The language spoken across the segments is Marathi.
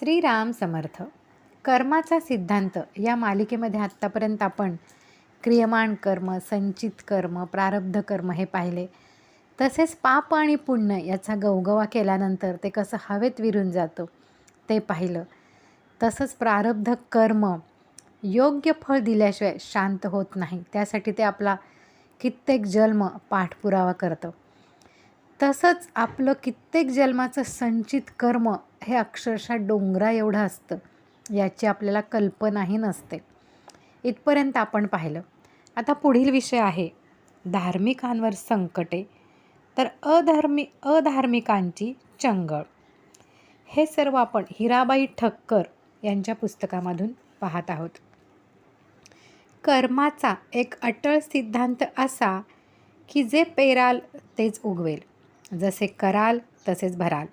श्रीराम समर्थ. कर्माचा सिद्धांत या मालिकेमध्ये आत्तापर्यंत आपण क्रियमाण कर्म, संचित कर्म, प्रारब्ध कर्म हे पाहिले. तसेच पाप आणि पुण्य याचा गवगवा केल्यानंतर ते कसं हवेत विरून जातं ते पाहिलं. तसंच प्रारब्ध कर्म योग्य फळ दिल्याशिवाय शांत होत नाही, त्यासाठी ते आपला कित्येक जन्म पाठपुरावा करतं. तसंच आपलं कित्येक जन्माचं संचित कर्म हे अक्षरशः डोंगरा एवढं असतं, याची आपल्याला कल्पनाही नसते. इथपर्यंत आपण पाहिलं. आता पुढील विषय आहे धार्मिकांवर संकटे तर अधार्मिकांची चंगळ. हे सर्व आपण हिराबाई ठक्कर यांच्या पुस्तकामधून पाहत आहोत. कर्माचा एक अटळ सिद्धांत असा की जे पेराल तेच उगवेल, जसे कराल तसेच भराल.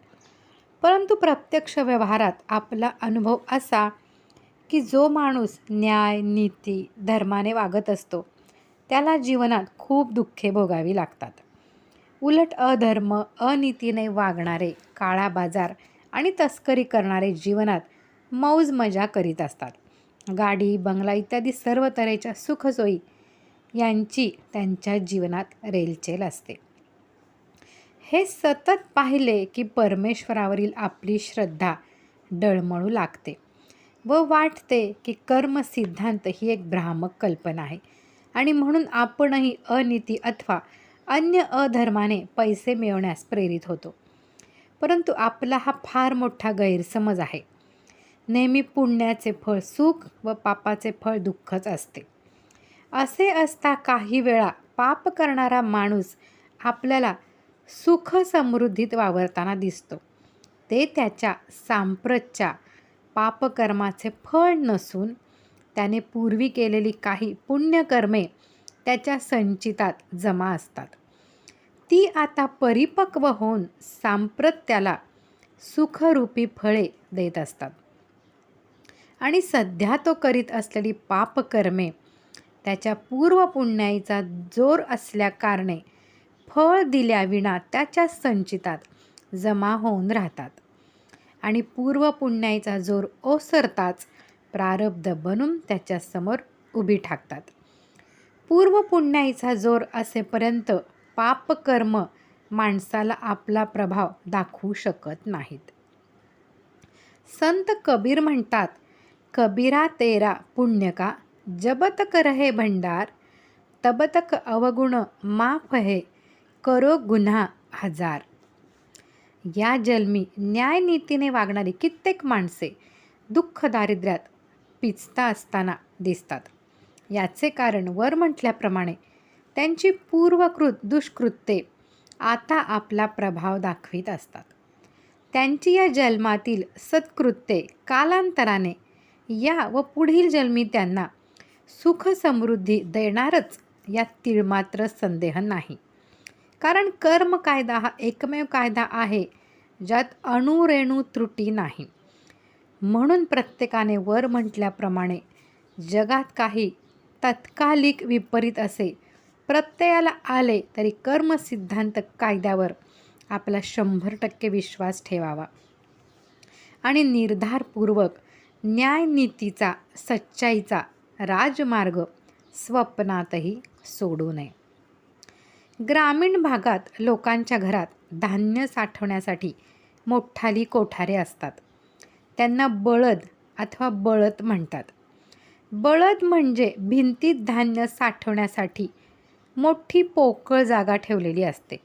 परंतु प्रत्यक्ष व्यवहारात आपला अनुभव असा की जो माणूस न्याय, नीती, धर्माने वागत असतो त्याला जीवनात खूप दुःखे भोगावी लागतात. उलट अधर्म, अनीतीने वागणारे, काळा बाजार आणि तस्करी करणारे जीवनात मौज मजा करीत असतात. गाडी, बंगला इत्यादी सर्व तऱ्हेच्या सुखसोयी यांची त्यांच्या जीवनात रेलचेल असते. हे सतत पाहिले की परमेश्वरावरील आपली श्रद्धा डळमळू लागते व वाटते की कर्म सिद्धांत ही एक भ्रामक कल्पना आहे आणि म्हणून आपणही अनीती अथवा अन्य अधर्माने पैसे मिळवण्यास प्रेरित होतो. परंतु आपला हा फार मोठा गैरसमज आहे. नेहमी पुण्याचे फळ सुख व पापाचे फळ दुःखच असते. असे असता काही वेळा पाप करणारा माणूस आपल्याला सुख समृद्धीत वावरताना दिसतो. ते त्याच्या सांप्रतच्या पापकर्माचे फळ नसून त्याने पूर्वी केलेली काही पुण्यकर्मे त्याच्या संचितात जमा असतात. ती आता परिपक्व होऊन सांप्रत त्याला सुखरूपी फळे देत असतात. आणि सध्या तो करीत असलेली पापकर्मे त्याच्या पूर्वपुण्याईचा जोर असल्याकारणे फळ दिल्याविना त्याच्या संचितात जमा होऊन राहतात आणि पूर्वपुण्याईचा जोर ओसरताच प्रारब्ध बनून त्याच्यासमोर उभी ठाकतात. पूर्वपुण्याईचा जोर असेपर्यंत पापकर्म माणसाला आपला प्रभाव दाखवू शकत नाहीत. संत कबीर म्हणतात, कबीरा तेरा पुण्य का जब तक रहे भंडार, तब तक अवगुण माफ है करो गुन्हा हजार. या जन्मी न्यायनीतीने वागणारी कित्येक माणसे दुःख दारिद्र्यात पिचता असताना दिसतात. याचे कारण वर म्हटल्याप्रमाणे त्यांची पूर्वकृत दुष्कृत्ये आता आपला प्रभाव दाखवित असतात. त्यांची या जन्मातील सत्कृत्ये कालांतराने या व पुढील जन्मी त्यांना सुख समृद्धी देणारच, यात तीळमात्र संदेह नाही. कारण कर्म कायदा हा एकमेव कायदा आहे ज्यात अणुरेणू त्रुटी नाही. म्हणून प्रत्येकाने वर म्हटल्याप्रमाणे जगात काही तत्कालिक विपरीत असे प्रत्ययाला आले तरी कर्मसिद्धांत कायद्यावर आपला 100% विश्वास ठेवावा आणि निर्धारपूर्वक न्यायनीतीचा, सच्चाईचा राजमार्ग स्वप्नातही सोडू नये. ग्रामीण भागात लोकांच्या घरात धान्य साठवण्यासाठी मोठाली कोठारे असतात. त्यांना बळद अथवा बळत म्हणतात. बळद म्हणजे भिंतीत धान्य साठवण्यासाठी मोठी पोकळ जागा ठेवलेली असते.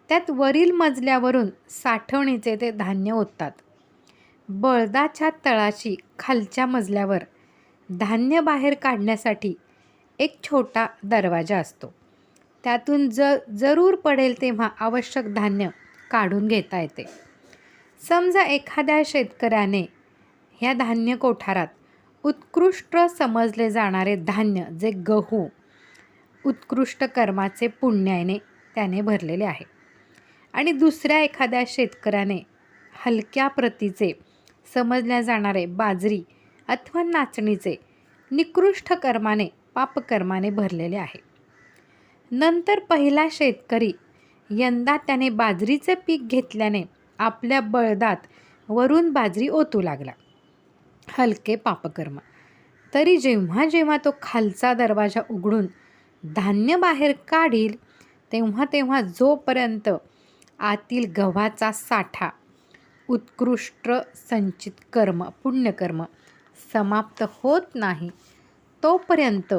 त्यात वरील मजल्यावरून साठवणीचे ते धान्य ओततात. बळदाच्या तळाशी खालच्या मजल्यावर धान्य बाहेर काढण्यासाठी एक छोटा दरवाजा असतो. त्यातून जरूर पडेल तेव्हा आवश्यक धान्य काढून घेता येते. समजा एखाद्या शेतकऱ्याने ह्या धान्य कोठारात उत्कृष्ट समजले जाणारे धान्य, जे गहू, उत्कृष्ट कर्माचे पुण्याने त्याने भरलेले आहे, आणि दुसऱ्या एखाद्या शेतकऱ्याने हलक्या प्रतीचे समजल्या जाणारे बाजरी अथवा नाचणीचे निकृष्ट कर्माने, पापकर्माने भरलेले आहे. नंतर पहिला शेतकरी यंदा त्याने बाजरीचे पीक घेतल्याने आपल्या बळदात वरून बाजरी ओतू लागला. हलके पापकर्म. तरी जेव्हा जेव्हा तो खालचा दरवाजा उघडून धान्य बाहेर काढील तेव्हा तेव्हा जोपर्यंत आतील गव्हाचा साठा उत्कृष्ट संचित कर्म पुण्यकर्म समाप्त होत नाही तोपर्यंत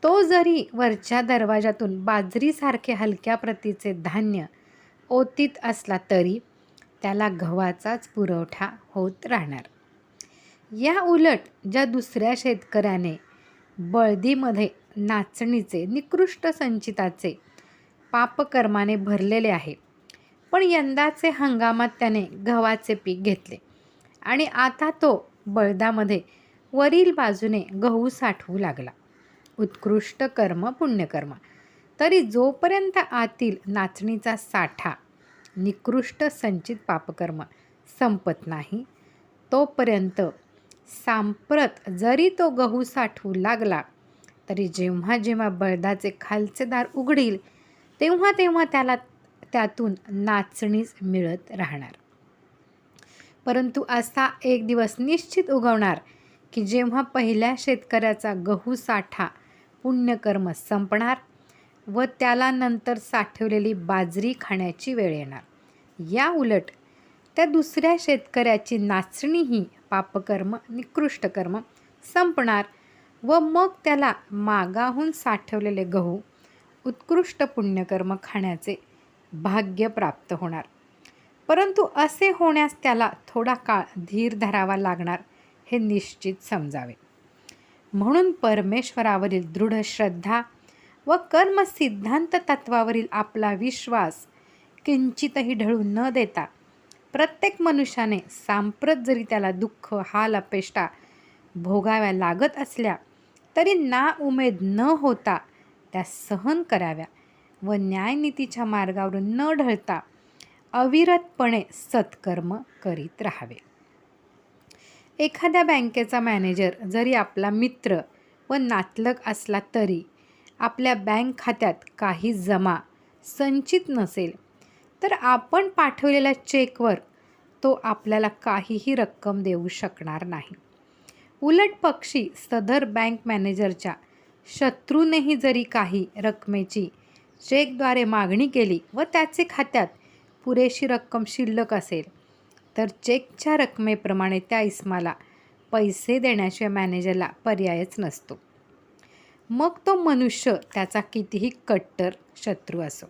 तो जरी वरच्या दरवाजातून बाजरीसारखे हलक्या प्रतीचे धान्य ओतीत असला तरी त्याला गव्हाचाच पुरवठा होत राहणार. या उलट ज्या दुसऱ्या शेतकऱ्याने बळदीमध्ये नाचणीचे निकृष्ट संचिताचे पापकर्माने भरलेले आहे, पण यंदाचे हंगामात त्याने गव्हाचे पीक घेतले आणि आता तो बळदामध्ये वरील बाजूने गहू साठवू लागला. उत्कृष्ट कर्म पुण्यकर्म. तरी जोपर्यंत आतील नाचणीचा साठा निकृष्ट संचित पापकर्म संपत नाही तोपर्यंत सांप्रत जरी तो गहू साठवू लागला तरी जेव्हा जेव्हा बळदाचे खालचे दार उघडील तेव्हा तेव्हा त्याला त्यातून नाचणीच मिळत राहणार. परंतु असा एक दिवस निश्चित उगवणार की जेव्हा पहिल्या शेतकऱ्याचा गहू साठा पुण्यकर्म संपणार व त्याला नंतर साठवलेली बाजरी खाण्याची वेळ येणार. या उलट त्या दुसऱ्या शेतकऱ्याची नाचणीही पापकर्म निकृष्ट कर्म संपणार व मग त्याला मागाहून साठवलेले गहू उत्कृष्ट पुण्यकर्म खाण्याचे भाग्य प्राप्त होणार. परंतु असे होण्यास त्याला थोडा काळ धीर धरावा लागणार हे निश्चित समजावे. म्हणून परमेश्वरावरील दृढ श्रद्धा व कर्मसिद्धांत तत्वावरील आपला विश्वास किंचितही ढळू न देता प्रत्येक मनुष्याने सांप्रत जरी त्याला दुःख हाल अपेष्टा भोगाव्या लागत असल्या तरी नाउमेद न होता त्या सहन कराव्या व न्यायनीतीच्या मार्गावरून न ढळता अविरतपणे सत्कर्म करीत राहावे. एखाद्या बँकेचा मॅनेजर जरी आपला मित्र व नातलग असला तरी आपल्या बँक खात्यात काही जमा संचित नसेल तर आपण पाठवलेल्या चेकवर तो आपल्याला काहीही रक्कम देऊ शकणार नाही. उलट पक्षी सदर बँक मॅनेजरच्या शत्रूनेही जरी काही रकमेची चेकद्वारे मागणी केली व त्याचे खात्यात पुरेशी रक्कम शिल्लक असेल तर चेकच्या रकमेप्रमाणे त्या इस्माला पैसे देण्याशिवाय मॅनेजरला पर्यायच नसतो. मग तो मनुष्य त्याचा कितीही कट्टर शत्रू असो.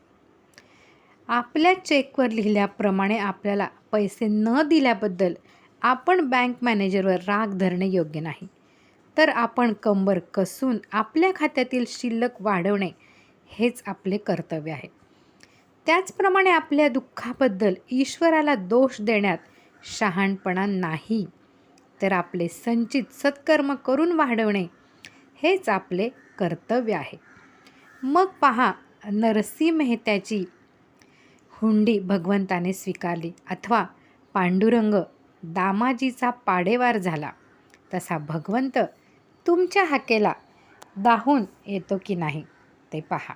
आपल्या चेकवर लिहिल्याप्रमाणे आपल्याला पैसे न दिल्याबद्दल आपण बँक मॅनेजरवर राग धरणे योग्य नाही, तर आपण कंबर कसून आपल्या खात्यातील शिल्लक वाढवणे हेच आपले कर्तव्य आहे. त्याचप्रमाणे आपल्या दुःखाबद्दल ईश्वराला दोष देण्यात शहाणपणा नाही, तर आपले संचित सत्कर्म करून वाढवणे हेच आपले कर्तव्य आहे. मग पहा, नरसी मेहत्याची हुंडी भगवंताने स्वीकारली अथवा पांडुरंग दामाजीचा पाडेवार झाला तसा भगवंत तुमच्या हाकेला धावून येतो की नाही ते पहा.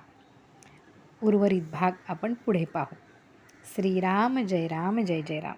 उर्वरित भाग आपण पुढे पाहू. श्रीराम जय राम जय जय राम.